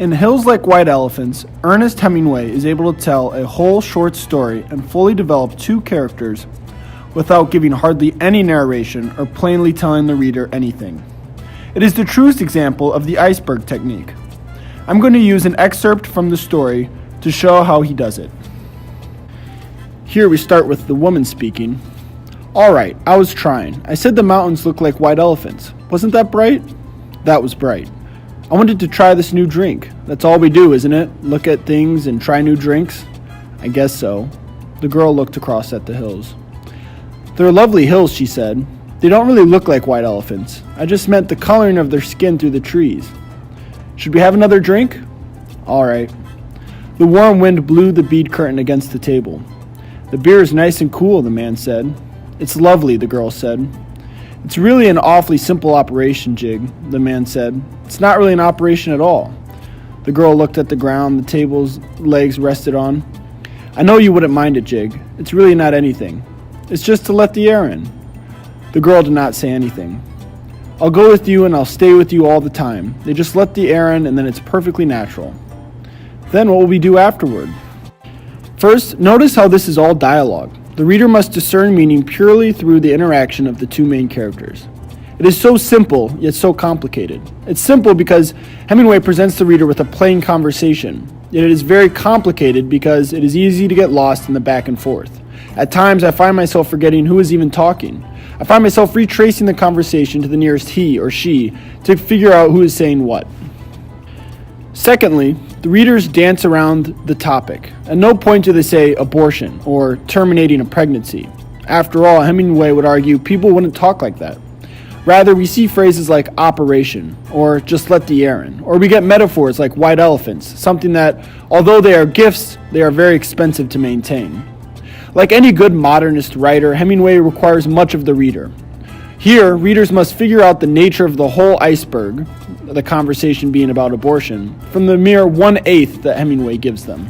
In Hills Like White Elephants, Ernest Hemingway is able to tell a whole short story and fully develop two characters without giving hardly any narration or plainly telling the reader anything. It is the truest example of the iceberg technique. I'm going to use an excerpt from the story to show how he does it. Here we start with the woman speaking. "All right, I was trying. I said the mountains look like white elephants. Wasn't that bright?" "That was bright. I wanted to try this new drink. That's all we do, isn't it? Look at things and try new drinks?" "I guess so." The girl looked across at the hills. "They're lovely hills," she said. "They don't really look like white elephants. I just meant the coloring of their skin through the trees. Should we have another drink?" "All right." The warm wind blew the bead curtain against the table. "The beer is nice and cool," the man said. "It's lovely," the girl said. "It's really an awfully simple operation, Jig," the man said. "It's not really an operation at all." The girl looked at the ground the table's legs rested on. "I know you wouldn't mind it, Jig. It's really not anything. It's just to let the air in." The girl did not say anything. "I'll go with you and I'll stay with you all the time. They just let the air in and then it's perfectly natural." "Then what will we do afterward?" First, notice how this is all dialogue. The reader must discern meaning purely through the interaction of the two main characters. It is so simple, yet so complicated. It's simple because Hemingway presents the reader with a plain conversation, yet it is very complicated because it is easy to get lost in the back and forth. At times, I find myself forgetting who is even talking. I find myself retracing the conversation to the nearest he or she to figure out who is saying what. Secondly, the readers dance around the topic. At no point do they say abortion or terminating a pregnancy. After all, Hemingway would argue people wouldn't talk like that. Rather, we see phrases like operation or just let the air in, or we get metaphors like white elephants, something that, although they are gifts, they are very expensive to maintain. Like any good modernist writer, Hemingway requires much of the reader. Here, readers must figure out the nature of the whole iceberg, the conversation being about abortion, from the mere 1/8 that Hemingway gives them.